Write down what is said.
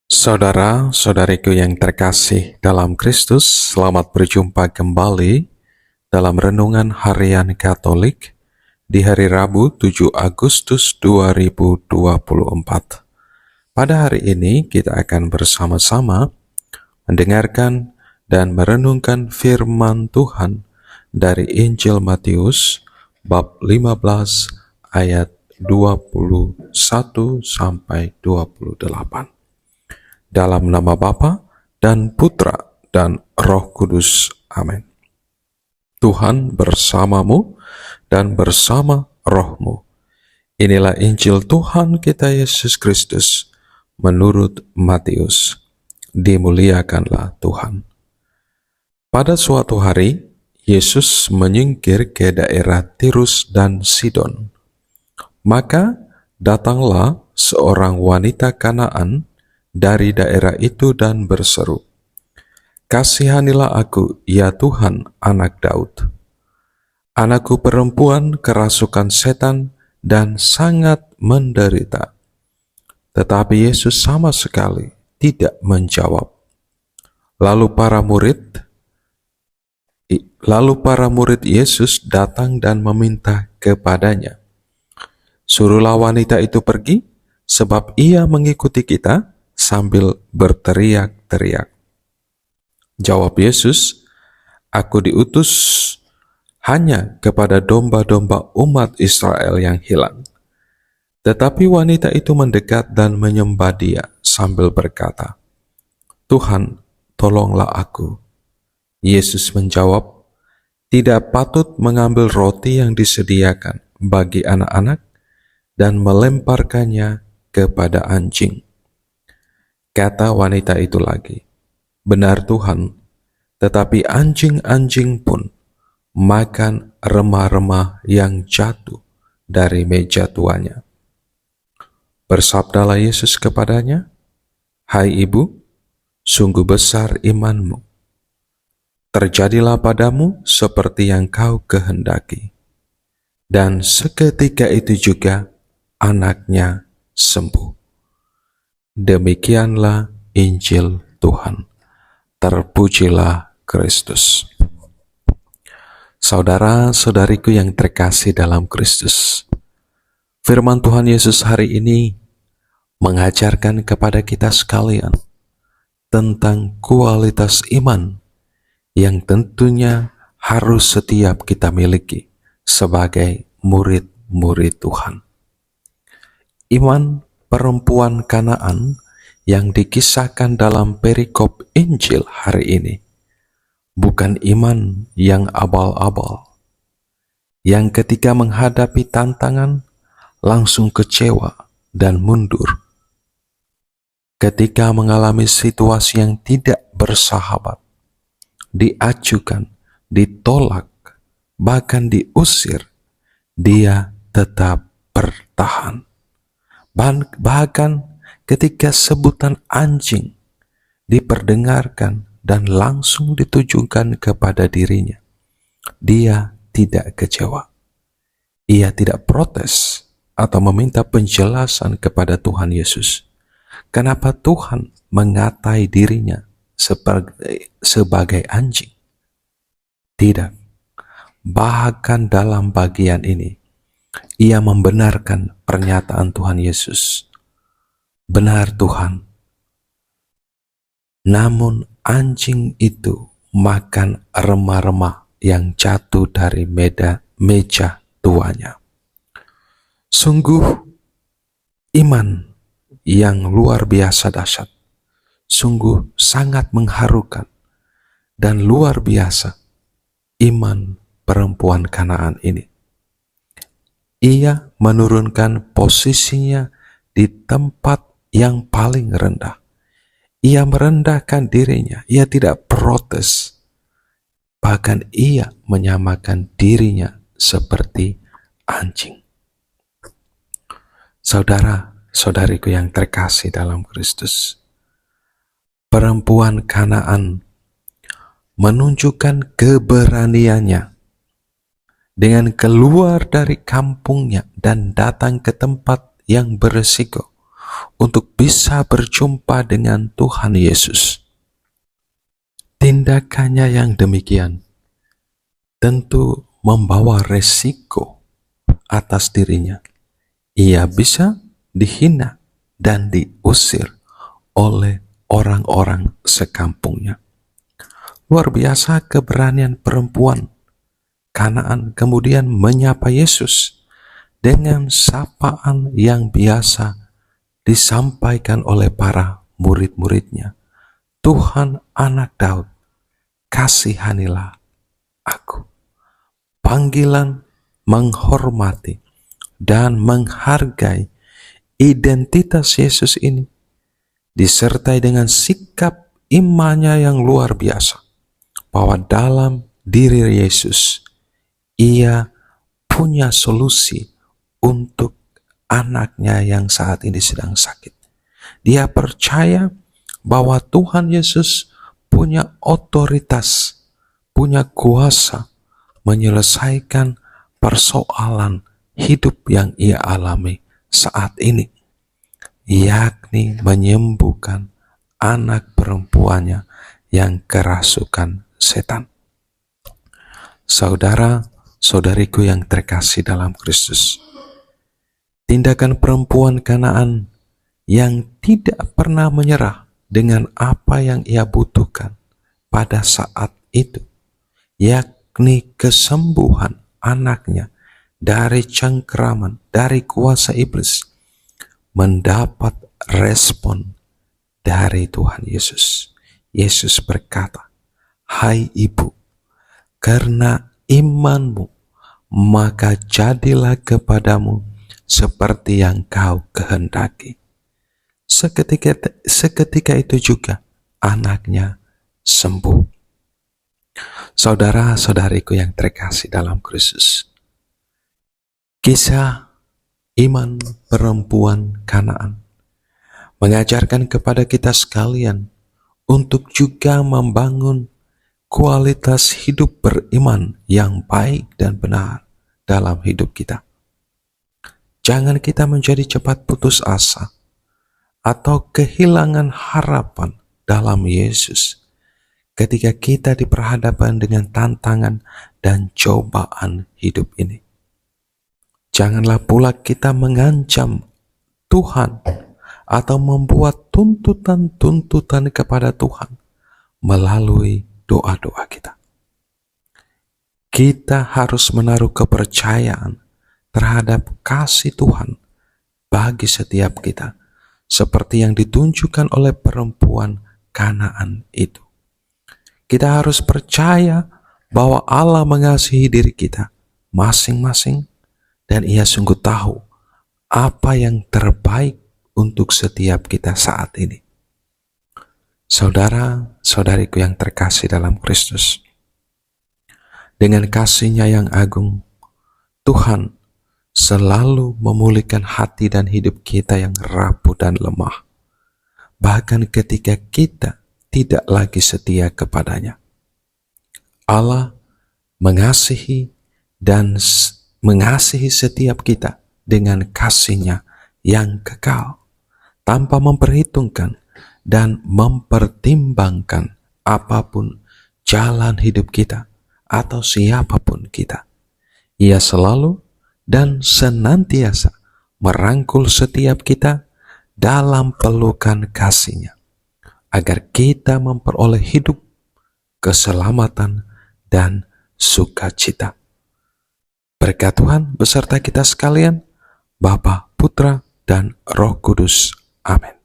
Saudara-saudariku yang terkasih dalam Kristus, selamat berjumpa kembali dalam Renungan Harian Katolik di hari Rabu 7 Agustus 2024. Pada hari ini kita akan bersama-sama mendengarkan dan merenungkan firman Tuhan dari Injil Matius bab 15 ayat 21 sampai 28. Dalam nama Bapa dan Putra dan Roh Kudus. Amin. Tuhan bersamamu dan bersama rohmu. Inilah Injil Tuhan kita Yesus Kristus menurut Matius. Dimuliakanlah Tuhan. Pada suatu hari, Yesus menyingkir ke daerah Tirus dan Sidon. Maka datanglah seorang wanita Kanaan dari daerah itu dan berseru, "Kasihanilah aku, ya Tuhan, anak Daud. Anakku perempuan kerasukan setan dan sangat menderita." Tetapi Yesus sama sekali tidak menjawab. Lalu para murid Yesus datang dan meminta kepadanya, "Suruhlah wanita itu pergi, sebab ia mengikuti kita," sambil berteriak-teriak. Jawab Yesus, "Aku diutus hanya kepada domba-domba umat Israel yang hilang." Tetapi wanita itu mendekat dan menyembah Dia sambil berkata, "Tuhan, tolonglah aku." Yesus menjawab, "Tidak patut mengambil roti yang disediakan bagi anak-anak dan melemparkannya kepada anjing." Kata wanita itu lagi, "Benar Tuhan, tetapi anjing-anjing pun makan remah-remah yang jatuh dari meja tuannya." Bersabdalah Yesus kepadanya, "Hai ibu, sungguh besar imanmu. Terjadilah padamu seperti yang kau kehendaki." Dan seketika itu juga anaknya sembuh. Demikianlah Injil Tuhan. Terpujilah Kristus. Saudara-saudariku yang terkasih dalam Kristus, firman Tuhan Yesus hari ini mengajarkan kepada kita sekalian tentang kualitas iman yang tentunya harus setiap kita miliki sebagai murid-murid Tuhan. Iman perempuan Kanaan yang dikisahkan dalam perikop Injil hari ini bukan iman yang abal-abal, yang ketika menghadapi tantangan langsung kecewa dan mundur. Ketika mengalami situasi yang tidak bersahabat, diacukan, ditolak, bahkan diusir, dia tetap bertahan. Bahkan ketika sebutan anjing diperdengarkan dan langsung ditujukan kepada dirinya, dia tidak kecewa. Ia tidak protes atau meminta penjelasan kepada Tuhan Yesus. Kenapa Tuhan mengatai dirinya sebagai anjing? Tidak. Bahkan dalam bagian ini, ia membenarkan pernyataan Tuhan Yesus. Benar Tuhan, namun anjing itu makan remah-remah yang jatuh dari meja tuannya. Sungguh iman yang luar biasa dahsyat, sungguh sangat mengharukan dan luar biasa iman perempuan Kanaan ini. Ia menurunkan posisinya di tempat yang paling rendah. Ia merendahkan dirinya, ia tidak protes. Bahkan ia menyamakan dirinya seperti anjing. Saudara-saudariku yang terkasih dalam Kristus, perempuan Kanaan menunjukkan keberaniannya dengan keluar dari kampungnya dan datang ke tempat yang beresiko untuk bisa berjumpa dengan Tuhan Yesus. Tindakannya yang demikian tentu membawa resiko atas dirinya. Ia bisa dihina dan diusir oleh orang-orang sekampungnya. Luar biasa keberanian perempuan Kanaan kemudian menyapa Yesus dengan sapaan yang biasa disampaikan oleh para murid-muridnya. Tuhan, Anak Daud, kasihanilah aku. Panggilan menghormati dan menghargai identitas Yesus ini disertai dengan sikap imannya yang luar biasa, bahwa dalam diri Yesus ia punya solusi untuk anaknya yang saat ini sedang sakit. Dia percaya bahwa Tuhan Yesus punya otoritas, punya kuasa menyelesaikan persoalan hidup yang ia alami saat ini, yakni menyembuhkan anak perempuannya yang kerasukan setan. Saudara-saudariku yang terkasih dalam Kristus, tindakan perempuan Kanaan yang tidak pernah menyerah dengan apa yang ia butuhkan pada saat itu, yakni kesembuhan anaknya dari cengkeraman, dari kuasa iblis, mendapat respon dari Tuhan Yesus. Yesus berkata, "Hai ibu, karena imanmu, maka jadilah kepadamu seperti yang kau kehendaki." Seketika itu juga anaknya sembuh. Saudara-saudariku yang terkasih dalam Kristus, kisah iman perempuan Kanaan mengajarkan kepada kita sekalian untuk juga membangun kualitas hidup beriman yang baik dan benar dalam hidup kita. Jangan kita menjadi cepat putus asa atau kehilangan harapan dalam Yesus ketika kita diperhadapkan dengan tantangan dan cobaan hidup ini. Janganlah pula kita mengancam Tuhan atau membuat tuntutan-tuntutan kepada Tuhan melalui doa-doa kita. Kita harus menaruh kepercayaan terhadap kasih Tuhan bagi setiap kita, seperti yang ditunjukkan oleh perempuan Kanaan itu. Kita harus percaya bahwa Allah mengasihi diri kita masing-masing, dan Ia sungguh tahu apa yang terbaik untuk setiap kita saat ini. Saudara-saudariku yang terkasih dalam Kristus, dengan kasih-Nya yang agung, Tuhan selalu memulihkan hati dan hidup kita yang rapuh dan lemah, bahkan ketika kita tidak lagi setia kepadanya. Allah mengasihi dan mengasihi setiap kita dengan kasih-Nya yang kekal, tanpa memperhitungkan dan mempertimbangkan apapun jalan hidup kita atau siapapun kita. Ia selalu dan senantiasa merangkul setiap kita dalam pelukan kasih-Nya, agar kita memperoleh hidup, keselamatan, dan sukacita. Berkat Tuhan beserta kita sekalian, Bapa, Putra, dan Roh Kudus. Amin.